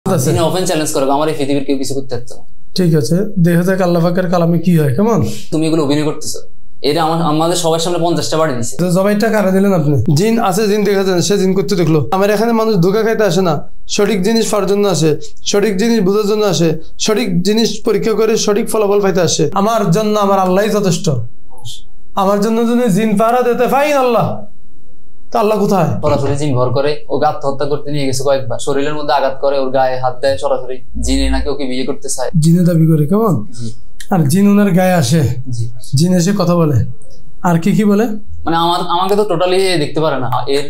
Open challenge করো, আমার এই পৃথিবীর কেউ কিছু করতে পারতো না। ঠিক আছে, দেখা যাক আল্লাহ পাকের কালামে কি হয়। কেমন তুমি এগুলো অভিনয় করতেছো, এটা আমাদের সবার সামনে 50টা বাড়ি দিছে। জবাইটা কারা দিলেন আপনি? জিন আছে, জিন দেখা যায়, সে জিন করতে দেখলো। আমার এখানে মানুষ ধোকা খাইতে আসে না, সঠিক জিনিস পাওয়ার জন্য আসে, সঠিক জিনিস বোঝার জন্য আসে, সঠিক জিনিস পরীক্ষা করে সঠিক ফলাফল পাইতে আসে। আমার জন্য আমার আল্লাহই যথেষ্ট। আমার জন্য যদি জিন পাহারা দিতে ফাইন আল্লাহ, তো আল্লাহ কোথায়? সরাসরি জিন ভর করে ওকে আত্মহত্যা করতে নিয়ে গেছে কয়েকবার, শরীরের মধ্যে আঘাত করে, ওর গায়ে হাত দেয় সরাসরি। জিনে নাকি ওকে বিয়ে করতে চায়, জিনে দাবি করে। কেমন? আর জিন ওনার গায়ে আসে, জিন এসে কথা বলে। আর কি কি বলে? মানে আমাকে তো টোটালি দেখতে পারে না। এর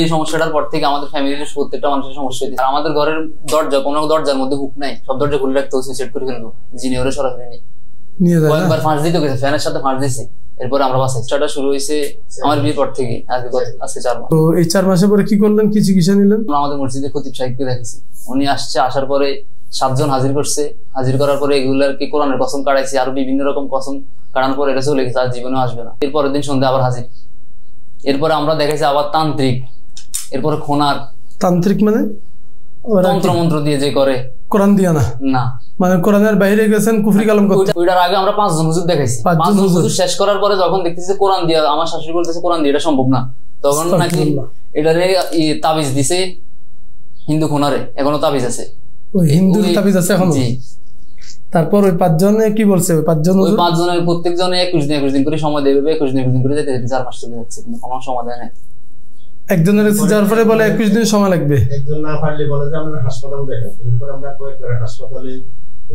এই সমস্যাটার পর থেকে আমাদের ফ্যামিলির প্রত্যেকটা মানুষের সমস্যা হয়েছে। আর আমাদের ঘরের দরজা, কোনো দরজার মধ্যে হুক নাই, সব দরজা খুলে রাখতে সুইসাইড করে ফেলবো। জিনে ওরা সরাসরি নিয়ে যায়। কয়েকবার ফাঁস দিতে গেছে, ফ্যানের সাথে ফাঁস দিয়েছে। এরপরে আমরা বাসায় স্টার্টটা শুরু হয়েছে আমার বিয়ের পর থেকে, আজকে 4 মাস। তো এই 4 মাসের পরে কি করলেন, কি চিকিৎসা নিলেন? আমরা আমাদের মসজিদে খতিব সাহেবকে দেখেছি, উনি আসছে, আসার পরে 7 জন হাজির করছে। হাজির করার পরে এগুলারকে কোরআনের কসম কাটাইছে, আরো বিভিন্ন রকম কসম কাটানোর পরে এটা চলে গেছে, আর জীবনেও আসবে না। এরপরের দিন সন্ধ্যা আবার হাজির। এরপরে আমরা দেখেছি আবার তান্ত্রিক, এরপরে খোনার। তান্ত্রিক মানে তন্ত্র মন্ত্র দিয়ে যে করে, কোরআন দিয়া না, না মানে কোরআনের বাইরে গেছেন কুফরি কালাম করতে। ওইটার আগে আমরা 5 জন হুজুর দেখাইছি। 5 জন হুজুর শেষ করার পরে যখন দেখতেছি কোরআন দিয়া, আমার শাশুড়ি বলতেছে কোরআন দিয়ে এটা সম্ভব না, তখন নাকি এটারে তাবিজ দিছে হিন্দু খোনারে, এখনো তাবিজ আছে। ওই হিন্দু তাবিজ আছে এখনো? জি। তারপর ওই 5 জনে কি বলছে? ওই 5 জনের প্রত্যেক জনে 21 দিন করে সময় দেবে, 21 দিন করে যেতে 4 মাস চলে যাচ্ছে, কিন্তু কোনো সমাধান নেই। একজনের যাওয়ার পরে বলে 21 দিন সময় লাগবে। একজন না পারলে বলে যে আমরা হাসপাতালে দেখাই। এরপর আমরা কয়েকবার হাসপাতালে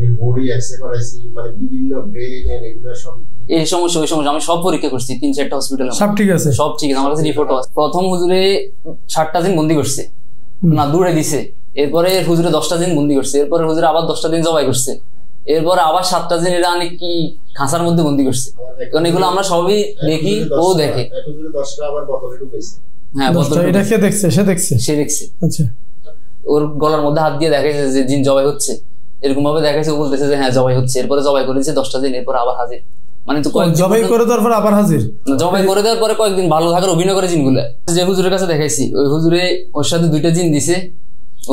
এই বডি এক্সরে করাইছি, মানে বিভিন্ন ব্রেনের এগুলা সব এই সমস্যা ওই সমস্যা আমি সব পরীক্ষা করছি, 3-4টা হসপিটালে, সব ঠিক আছে, সব ঠিক আছে। আমার কাছে রিপোর্ট আছে। প্রথম হুজুরে 7টা দিন বন্দি করছে, না দূরে দিছে। এরপরে হুজুরে 10টা দিন বন্দি করছে। এরপরে হুজুরে আবার 10টা দিন জবাই করছে। এরপরে আবার 7টা দিন এরা অনেক কি খাঁচার মধ্যে বন্দি করছে। কারণ এগুলো আমরা সবই দেখি, ও দেখে। 10টা আবার বোতলে ঢুকাইছে। হ্যাঁ, এটা কে দেখছে? সে দেখছে, সে দেখছে। আচ্ছা, ওর গলার মধ্যে হাত দিয়ে দেখাইছে যে জিন জবাই হচ্ছে, এরকম ভাবে দেখাইছে। ও বলতেছে যে হ্যাঁ জবাই হচ্ছে। এরপরে জবাই করেছে 10টা দিন, এরপর আবার হাজির। মানে তো জবাই করে দেওয়ার পর আবার হাজির। জবাই করে দেওয়ার পরে কয়েকদিন ভালো থাকার অভিনয় করে জিনগুলো। যে হুজুরের কাছে দেখাইছি, ওই হুজুরে ওর সাথে 2টা জিন দিছে,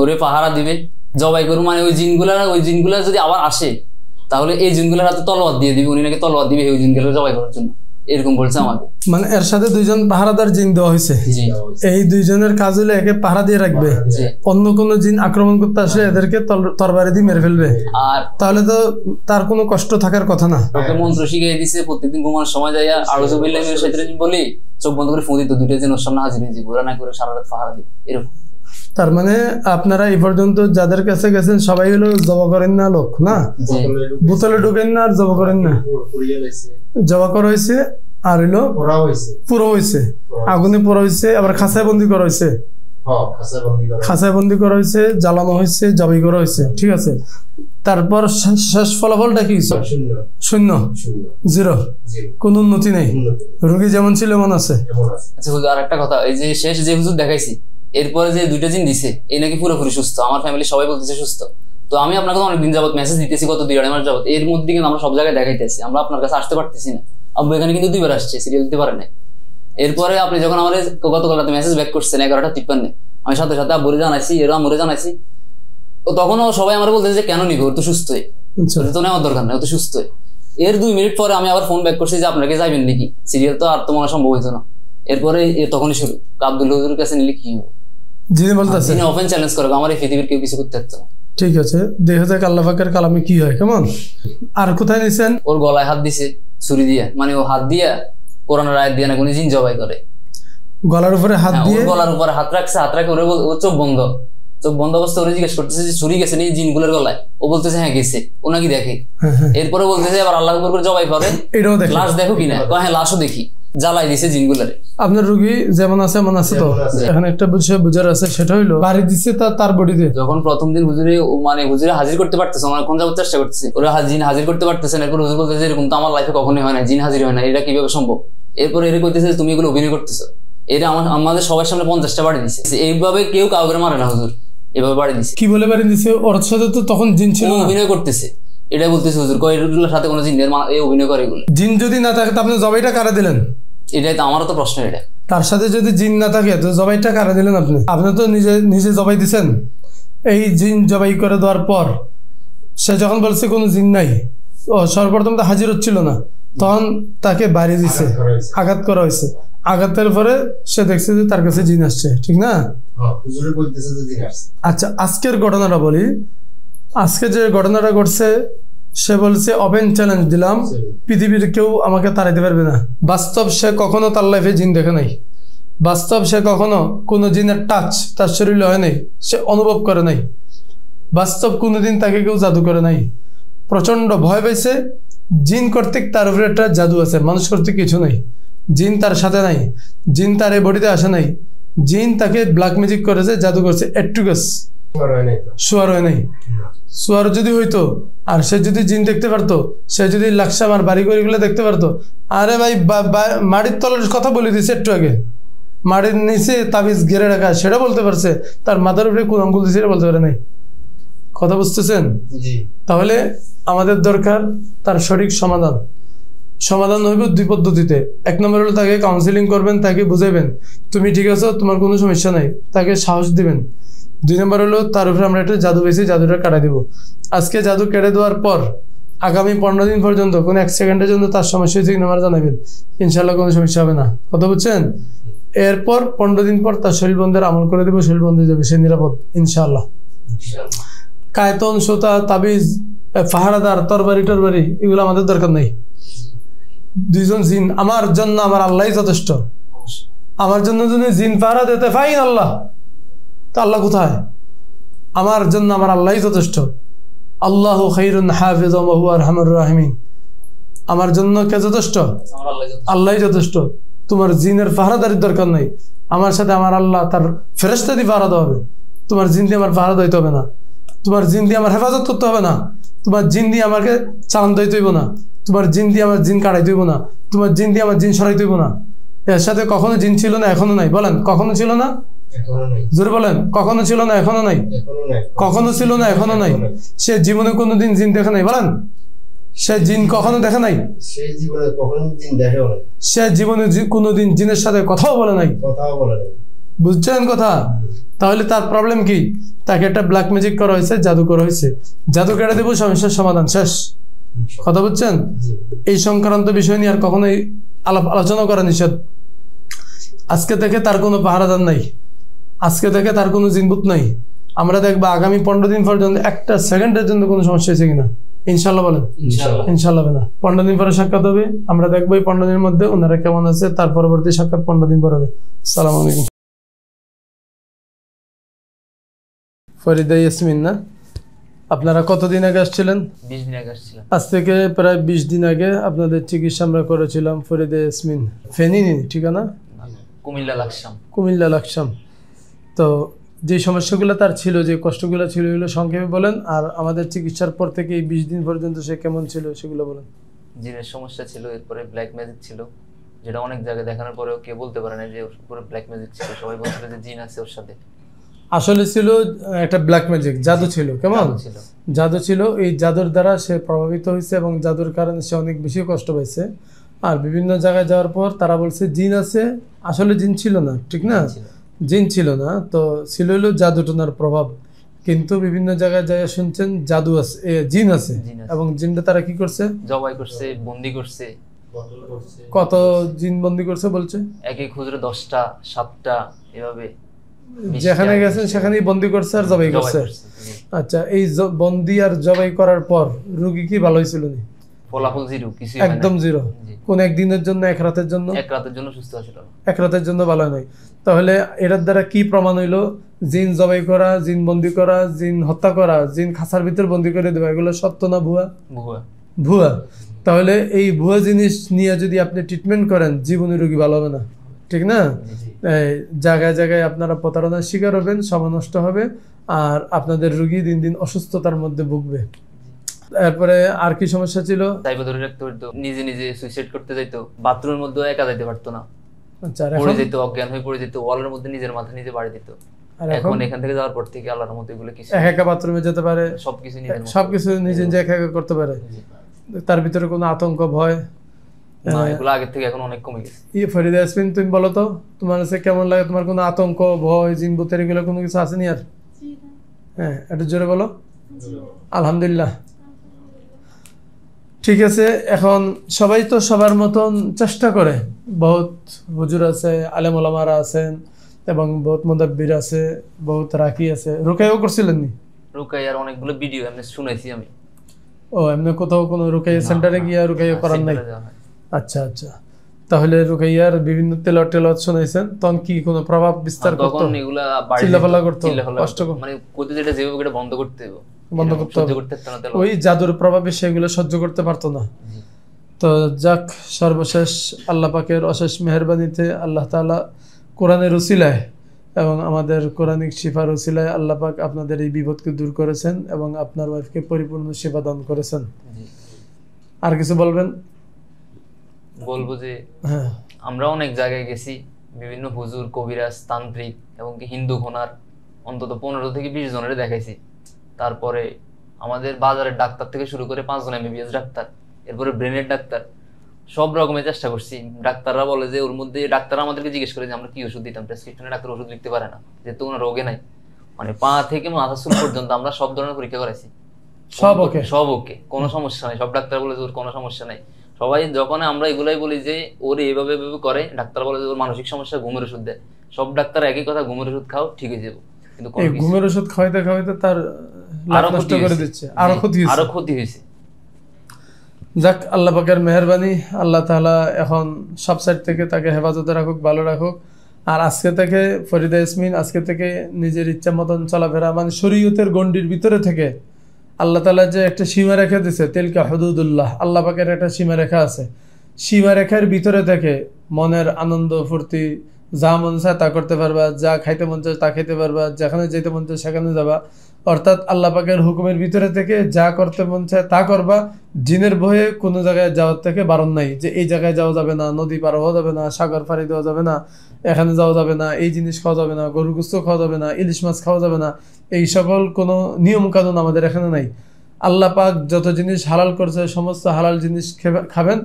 ওরে পাহারা দিবে। জবাই করু মানে ওই জিনগুলা যদি আবার আসে, তাহলে এই জিনগুলোর হাতে তলোয়ার দিয়ে দিবে। উনি নাকি তলোয়ার দিবে ওই জিনগুলো জবাই করার জন্য, এরকম বলছে আমাকে। মানে এর সাথে 2 জন পাহারাদার জিন দেওয়া হয়েছে। এই 2 জনের কাজ হলো একে পাহারা দিয়ে রাখবে, অন্য কোনো জিন আক্রমণ করতে আসলে এদেরকে তরবারি দিয়ে মেরে ফেলবে। আর তাহলে তো তার কোনো কষ্ট থাকার কথা না। ওকে মন্ত্র শিখিয়ে দিছে, প্রত্যেকদিন ঘুমানোর সময় যাইয়া আউযু বিল্লাহি মিনাশ শাইতানির রাজিম বলি, চোখ বন্ধ করে ফু দিত, 2টা জিন ওর সামনে হাজির হয়ে যাবে, ওরা না করে সারা রাত পাহারা দিবে, এরকম। তার মানে আপনারা এই পর্যন্ত যাদের কাছে গেছেন সবাই হলো জবা করেন না লোক, না বোতলে ঢুকেন না, আর জবা করেন না। জবা করা হয়েছে, আর হইলো পুরো হয়েছে, আগুনে পোড়া হয়েছে, আবার খাঁচায় বন্দি করা হয়েছে, খাঁচায় বন্দি করা হয়েছে, জ্বালানো হয়েছে, জবাই করা হয়েছে। ঠিক আছে, তারপর শেষ ফলাফলটা কি? 0, 0, কোন উন্নতি নেই, রোগী যেমন ছিল এমন আছে। আচ্ছা হুজুর, আর একটা কথা, এই যে শেষ যে হুজুর দেখাইছি, এরপরে যে 2টা জিন দিছে, এই নাকি পুরোপুরি সুস্থ। আমার ফ্যামিলি সবাই বলতেছে সুস্থ। তো আমি আপনাকে অনেকদিন যাবত মেসেজ দিতেছি, গত 2-2.5 মাস যাবত। এর মধ্যে কিন্তু আমরা সব জায়গায় দেখাইতেছি, আমরা আপনার কাছে আসতে পারতেছি না। আব্বু এখানে কিন্তু 2বার আসছে, সিরিয়াল দিতে পারে না। এরপরে আপনি যখন আমার গতকাল রাতে মেসেজ ব্যাক করছেন 11:53, আমি সাথে সাথে আব্বুরে জানাইছি, এরও আম্মুরে জানাইছি। তো তখনও সবাই আমার বলতেছে যে কেন নিবো, ওর তো সুস্থ হয়ে, তো নেওয়ার দরকার নেই, ও তো সুস্থ হয়ে। এর 2 মিনিট পরে আমি আবার ফোন ব্যাক করছি যে আপনাকে যাইবেন নাকি, সিরিয়াল তো আর তো মনে সম্ভব হইতো না। এরপরে তখনই শুরু, আব্দুল হুজুরের কাছে নিলে কি হবে? যিনি বলতেছেন ওপেন চ্যালেঞ্জ করো, আমার এই পৃথিবীর কেউ কিছু করতে পারতো না। ঠিক আছে, দেখা যাক আল্লাহ পাকের কালামে কি হয়। কেমন? আর কোথায় নিছেন? ওর গলায় হাত দিছে ছুরি দিয়ে, মানে ও হাত দিয়া কোরআনের আয়াত দিয়ে না কোন জিন জবাই করে। গলার উপরে হাত দিয়ে, গলার উপরে হাত রাখছে, হাত রাখে ওরে ও চোখ বন্ধ অবস্থা। ওরে জিজ্ঞেস করতেছে যে ছুরি গেছে নি জিনগুলোর গলায়? ও বলতেছে হ্যাঁ গেছে। ও নাকি দেখে। এরপরে বলতেছে আবার আল্লাহ আকবার করে জবাই করে, এটাও দেখে। লাশ দেখো কিনা? হ্যাঁ লাশও দেখি, জ্বালাই দিছে জিনগুলারে। আপনার রোগী যেমন আছে এমন আছে। তো এখানে একটা বিষয় বুঝার আছে, সেটা হইলো বাড়ি দিচ্ছে তার বডিতে। যখন প্রথম দিন হুজুরে হাজির করতে পারতেছে, অনেকক্ষণ যাবত চেষ্টা করতেছে, ওরা জিন হাজির করতে পারতেছে না। এরপর হুজুর বলতেছে এরকম তো আমার লাইফে কখনোই হয় না, জিন হাজির হয় না, এটা কিভাবে সম্ভব? এরপর এর কইতেছে তুমি এগুলো অভিনয় করতেছো, এটা আমাদের সবার সামনে 50টা বাড়ি দিছে। এইভাবে কেউ কাউকে মারে না হুজুর, এভাবে বাড়ি দিছে। কি বলে বাড়ি দিছে? ওর সাথে তো তখন জিন ছিল, অভিনয় করতেছে, এটাই বলতেছে হুজুর। এগুলোর সাথে কোনো জিনের অভিনয় করে এগুলো। জিন যদি না থাকে তো আপনি জবাইটা কারা দিলেন? এটাই তো আমারও তো প্রশ্ন। এটা তার সাথে যদি জিন না থাকে তো জবাইটা কারা দিলেন আপনি? আপনি তো নিজে জবাই দিছেন। এই জিন জবাই করে দেওয়ার পর সে যখন বলছে কোনো জিন নাই, সর্বপ্রথম তো হাজির হচ্ছিল না, তখন তাকে বাড়ি দিছে, আঘাত করা হয়েছে। আঘাতের পরে সে দেখছে যে তার কাছে জিন আসছে, ঠিক না? আচ্ছা, আজকের ঘটনাটা বলি। আজকে যে ঘটনাটা ঘটছে, সে বলছে ওপেন চ্যালেঞ্জ দিলাম, পৃথিবীর কেউ আমাকে তাড়াইতে পারবে না। বাস্তব সে কখনো তার লাইফে জিন দেখে নাই, বাস্তব সে কখনো কোনো জিনের টাচ তার শরীরে হয় নাই, সে অনুভব করে নাই। বাস্তব কোনোদিন তাকে কেউ জাদু করে নাই। প্রচন্ড ভয় পেয়েছে। জিন কর্তৃক তার উপরে একটা জাদু আছে, মানুষ কর্তৃক কিছু নাই। জিন তার সাথে নাই, জিন তার এই বডিতে আসে নাই। জিন তাকে ব্ল্যাক ম্যাজিক করেছে, জাদু করছে, এটুকাস শুয়ার হয় নাই। শুয়ার যদি হইতো আর সে যদি জিন দেখতে পারতো, সে যদি লাকসা আমার বাড়ি গড়িগুলো দেখতে পারতো, আরে ভাই মাটির তলের কথা বলে দিছে একটু আগে, মাটির নিচে তাবিজ ঘিরে রাখা সেটা বলতে পারছে, তার মাথার উপরে কোন আঙ্গুল দিছে বলতে পারে নাই। কথা বুঝতেছেন? তাহলে আমাদের দরকার তার সঠিক সমাধান। সমাধান হইব দুই পদ্ধতিতে। এক নম্বর হলো তাকে কাউন্সিলিং করবেন, তাকে বুঝাইবেন তুমি ঠিক আছো, তোমার কোনো সমস্যা নাই, তাকে সাহস দিবেন। দুই নম্বর হলো তার উপরে আমরা একটা জাদু পেয়েছি, জাদুটা কাটাই দিব। আজকে জাদু কেটে দেওয়ার পর আগামী 15 দিন পর্যন্ত কোনো 1 সেকেন্ডের জন্য তার সমস্যা হয়েছে কিনা আমার জানাবেন, ইনশাল্লাহ কোনো সমস্যা হবে না। কথা বুঝছেন? এরপর 15 দিন পর তার শরীর বন্ধের আমল করে দেবো, শরীর বন্ধ হয়ে যাবে, সে নিরাপদ ইনশাআল্লাহ। কায়তন, সুতা, তাবিজ, ফাহারাদার, তরবারি টরবারি এগুলো আমাদের দরকার নেই। দুইজন জিন আমার জন্য আমার আল্লাহই যথেষ্ট। আমার জন্য যদি জিন পাহারা দিতে ফাইন আল্লাহ, তা আল্লাহ কোথায়? আমার জন্য আমার আল্লাহই যথেষ্ট। আল্লাহু খায়রুন হাফিজাম ওয়া হুয়া আরহামুর রাহিমিন। আমার জন্য কে যথেষ্ট? আল্লাহই যথেষ্ট। তোমার জিনের পাহারাদারির দরকার নাই। আমার সাথে আমার আল্লাহ তার ফেরেশতা দিয়ে পাহারা দেওয়া হবে। তোমার জিন দিয়ে আমার পাহারা দিতে হবে না, তোমার জিন দিয়ে আমার হেফাজত করতে হবে না, তোমার জিন দিয়ে আমাকে চালান দিতে হইব না, তোমার জিন দিয়ে আমার জিন কাটাইতে হইব না, তোমার জিন দিয়ে আমার জিন সরাইতে হইব না। এর সাথে কখনো জিন ছিল না, এখনো নাই। বলেন কখনো ছিল না? জোরে বলেন কখনো ছিল না, এখনো নাই। কখনো ছিল না, এখনো নাই। সে জীবনে কোনোদিন জিন দেখে নাই। বলেন সে জিন কখনো দেখে নাই, সে জীবনে কোনোদিন জিনের সাথে কথাও বলে নাই। বুঝছেন কথা? তাহলে তার প্রবলেম কি? তাকে একটা ব্ল্যাক ম্যাজিক করা হয়েছে, জাদু করা হয়েছে, জাদু কেটে দেবো, সমস্যার সমাধান শেষ। কথা বুঝছেন? এই সংক্রান্ত বিষয় নিয়ে আর কখনোই আলোচনা করা নিষেধ। আজকে থেকে তার কোনো পাহারাদার নাই, আজকে থেকে তার কোনো জিনবুত নাই। আমরা দেখবো আগামী 15 দিন পর্যন্ত 1 সেকেন্ডের জন্য কোনো সমস্যা হয়েছে কিনা। ইনশাল্লাহ বলেন ইনশাল্লাহ হবে না। 15 দিন পরে সাক্ষাৎ হবে, আমরা দেখবো এই 15 দিনের মধ্যে ওনারা কেমন আছে। তার পরবর্তী সাক্ষাৎ 15 দিন পর হবে। আসসালামু আলাইকুম। ফরিদা ইয়াসমিন না? আপনারা কতদিন আগে আসছিলেন? 20 দিন আগে আসছিলাম। আজ থেকে প্রায় 20 দিন আগে আপনাদের চিকিৎসা আমরা করেছিলাম। ফরিদা ইয়াসমিন, ফেনী ঠিকানা? কুমিল্লা লাকসাম। কুমিল্লা লাকসাম। তো যে সমস্যাগুলো তার ছিল, যে কষ্টগুলো ছিল, এগুলো সংক্ষেপে বলেন। আর আমাদের চিকিৎসার পর থেকে এই 20 দিন পর্যন্ত সে কেমন ছিল সেগুলো বলেন। জিনের সমস্যা ছিল, এরপরে ব্ল্যাক ম্যাজিক ছিল, যেটা অনেক জায়গায় দেখানোর পরেও কেউ বলতে পারে না যে ওর উপরে ব্ল্যাক ম্যাজিক ছিল। সবাই বলছিল যে জিন আছে ওর সাথে। আসলে ছিল একটা ব্ল্যাক ম্যাজিক, জাদু ছিল। কেমন জাদু ছিল? এই জাদুর দ্বারা সে প্রভাবিত হয়েছে এবং জাদুর কারণে সে অনেক বেশি কষ্ট পাইছে। আর বিভিন্ন জায়গায় যাওয়ার পর তারা বলছে জিন আছে, আসলে জিন ছিল না, ঠিক না? জিন ছিল না, তো ছিল হলো জাদু টোনার প্রভাব। কিন্তু বিভিন্ন জায়গায় যাই শুনছেন জাদু আছে, জিন আছে, এবং জিনটা তারা কি করছে? জবাই করছে, বন্দি করছে। কত জিন বন্দি করছে বলছে? একই খুচরো 10টা 7টা এভাবে যেখানে গেছেন সেখানেই বন্দি করছে আর জবাই করছে। আচ্ছা, এই বন্দি আর জবাই করার পর রোগী কি ভালো হয়েছিল? ফলাফল জিরো, কিছু একদম জিরো। কোন একদিনের জন্য, এক রাতের জন্য? এক রাতের জন্য সুস্থ ছিল, এক রাতের জন্য ভালো নয়। তাহলে এটার দ্বারা কি প্রমাণ হইলো? জিন জবাই করা, জিন বন্দি করা, জিন হত্যা করা, জিন খাঁচার ভিতর বন্দি করে দেওয়া, এগুলো সত্য না ভুয়া? ভুয়া। তাহলে এই ভুয়া জিনিস নিয়ে যদি আপনি ট্রিটমেন্ট করেন, জীবনে রোগী ভালো হবে না, ঠিক না? জায়গায় জায়গায় আপনারা প্রতারণার শিকার হবেন, সময় নষ্ট হবে, আর আপনাদের রোগী দিন দিন অসুস্থতার মধ্যে ভুগবে। এরপরে আর কি সমস্যা ছিল? ধরে রাখতে পারতো, নিজে নিজে সুইসাইড করতে যাইতো, বাথরুমের মধ্যে একা যাইতে পারতো না, আচ্ছা পড়ে যেত, অজ্ঞান হয়ে পড়ে যেত, ওয়ালের মধ্যে নিজের মাথা নিজে বাড়ি দিত। এখন এখান থেকে যাওয়ার পর থেকে আল্লাহর মতো এগুলো কিছু, একা বাথরুমে যেতে পারে, সবকিছু নিজে নিজে একা করতে পারে। তার ভিতরে কোনো আতঙ্ক, ভয় না, এগুলো আগের থেকে এখন অনেক কমে গেছে। ফরিদা ইয়াসমিন, তুমি বলো তো তোমার কাছে কেমন লাগে? তোমার কোনো আতঙ্ক, ভয়, জিন ভূতের এগুলো কোনো কিছু আছে নি আর? হ্যাঁ, একটু জোরে বলো আলহামদুলিল্লাহ। ঠিক আছে, এখন সবাই তো সবার মতন চেষ্টা করে, বহুত হুজুর আছে, আলেম ওলামারা আছেন এবং বহুত মুদাব্বির আছে, বহুত রাকি আছে। রুকাইও করছিলেন নি? রুকাইয়ার অনেকগুলো ভিডিও এমনি শুনেছি আমি। ও, এমনি কোথাও কোনো রুকাইয়া সেন্টারে গিয়া রুকাইয়া করার নাই? আচ্ছা আচ্ছা, তাহলে রুকাইয়ার বিভিন্ন তেলাওয়াত শুনাইছেন, তখন কি কোনো প্রভাব বিস্তার করতো? তখন এগুলা চিল্লাপাল্লা করতো, কষ্ট মানে কোথায় যেটা যেভাবে এটা বন্ধ করতে হবে, বন্ধ করতে হবে। ওই জাদুর প্রভাবে সেগুলো সহ্য করতে পারতো না। তো যাক, সর্বশেষ আল্লাহ পাকের অশেষ মেহেরবানিতে আল্লাহ তাআলা কোরআনের উসিলায় এবং আমাদের কোরআনিক শিফার উসিলায় আল্লাহ পাক আপনাদের এই বিপদকে দূর করেছেন এবং আপনার ওয়াইফকে পরিপূর্ণ সেবা দান করেছেন। আর কিছু বলবেন? বলবো যে আমরা অনেক জায়গায় গেছি, বিভিন্ন হুজুর, কবিরাজ, তান্ত্রিক এবং কি হিন্দু খোনার অন্তত 15 থেকে 20 জনের দেখাইছি। তারপরে আমাদের বাজারের ডাক্তার থেকে শুরু করে 5 জন MBBS ডাক্তার, এরপরে ব্রেনের ডাক্তার, সব রকমের চেষ্টা করছি। ডাক্তাররা বলে যে ওর মধ্যে, ডাক্তাররা আমাদেরকে জিজ্ঞেস করে যে আমরা কি ওষুধ দিতাম, প্রেসক্রিপশনে ডাক্তার ওষুধ লিখতে পারে না, যেহেতু কোনো রোগে নাই। মানে পা থেকে মাথা চুল পর্যন্ত আমরা সব ধরনের পরীক্ষা করাইছি, সব ওকে, কোনো সমস্যা নাই। সব ডাক্তার বলে যে ওর কোনো সমস্যা নাই। সবাই যখন আমরা এগুলাই বলি যে ওর এইভাবে এভাবে করে, ডাক্তার বলে যে ওর মানসিক সমস্যা, ঘুমের ওষুধ দেয়। সব ডাক্তার একই কথা, ঘুমের ওষুধ খাও ঠিক হয়ে যাবো। কিন্তু ঘুমের ওষুধ খাওয়াইতে খাওয়াইতে তার আরো নষ্ট করে দিচ্ছে, আরো ক্ষতি হয়েছে। যাক, আল্লাহ পাকের মেহেরবানি, আল্লাহ তাআলা এখন সব সাইড থেকে তাকে হেফাজতে রাখুক, ভালো রাখুক। আর আজকে থেকে ফরিদা ইয়াসমিন আজকে থেকে নিজের ইচ্ছা মতন চলাফেরা, মানে শরীয়তের গণ্ডির ভিতরে থেকে আল্লাহ তাআলা যে একটা সীমা রেখা দিয়েছে, তিলকা হুদুদুল্লাহ, আল্লাহ পাকের একটা সীমা রেখা আছে। সীমা রেখার ভিতরে থেকে মনের আনন্দ ফুর্তি, যা মন চায় তা করতে পারবা, যা খাইতে মন চায় তা খেতে পারবা, যেখানে যেতে মন চায় সেখানে যাবা। অর্থাৎ আল্লাহ পাকের হুকুমের ভিতরে থেকে যা করতে মন চায় তা করবা। জিনের ভয়ে কোনো জায়গায় যাওয়ার থেকে বারণ নাই, যে এই জায়গায় যাওয়া যাবে না, নদী পার হওয়া যাবে না, সাগর পাড়ি দেওয়া যাবে না, এখানে যাওয়া যাবে না, এই জিনিস খাওয়া যাবে না, গরু গোস্ত খাওয়া যাবে না, ইলিশ মাছ খাওয়া যাবে না, এই সকল কোনো নিয়ম কানুন আমাদের এখানে নাই। আল্লাহ পাক যত জিনিস হালাল করছে সমস্ত হালাল জিনিস খাবেন।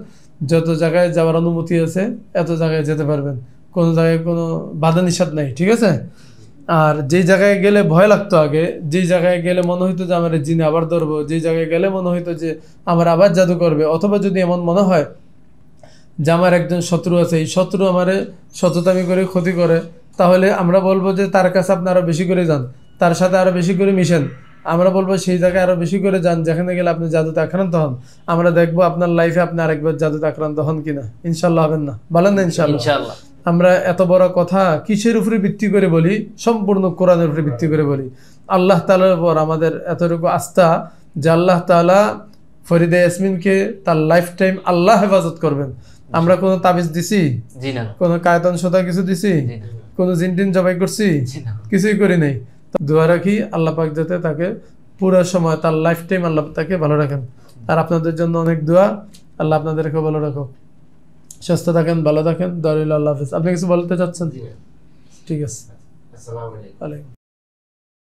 যত জায়গায় যাওয়ার অনুমতি আছে এত জায়গায় যেতে পারবেন, কোনো জায়গায় কোনো বাধা নিষেধ নাই, ঠিক আছে? আর যেই জায়গায় গেলে ভয় লাগতো আগে, যেই জায়গায় গেলে মনে হইতো যে আমার জিনে আবার ধরবো, যেই জায়গায় গেলে মনে হইতো যে আমার আবার জাদু করবে, অথবা যদি এমন মনে হয় যে আমার একজন শত্রু আছে, এই শত্রু আমারে শততামি করে ক্ষতি করে, তাহলে আমরা বলবো যে তার কাছে আপনি আরো বেশি করে যান, তার সাথে আরো বেশি করে মিশেন। আমরা বলবো সেই জায়গায় আরো বেশি করে যান যেখানে গেলে আপনি জাদুতে আক্রান্ত হন। আমরা দেখবো আপনার লাইফে আপনি আরেকবার জাদুতে আক্রান্ত হন কিনা। ইনশাল্লাহ হবেন না? বলেন না ইনশাল্লাহ। আমরা এত বড় কথা কিসের উপরে ভিত্তি করে বলি? সম্পূর্ণ কোরআনের উপরে ভিত্তি করে বলি। আল্লাহ তাআলার উপর আমাদের এতটুকু আস্থা যে আল্লাহ তাআলা ফরিদা ইয়াসমিনকে তার লাইফ টাইম আল্লাহ হেফাজত করবেন। আমরা কোনো তাবিজ দিছি? জি না। কোনো কায়তান সোতা কিছু দিছি? জি না। কোনো জিনটিন জবাই করছি? জি না, কিছুই করি নাই। দোয়া রাখি আল্লাহ পাক যাতে তাকে পুরো সময়, তার লাইফ টাইম আল্লাহ তাকে ভালো রাখেন। আর আপনাদের জন্য অনেক দোয়া, আল্লাহ আপনাদেরকে ভালো রাখো, সুস্থ থাকেন, ভালো থাকেন। দোয়া রইল। আল্লাহ হাফেজ। আপনি কিছু বলতে চাচ্ছেন? ঠিক আছে। আসসালামু আলাইকুম।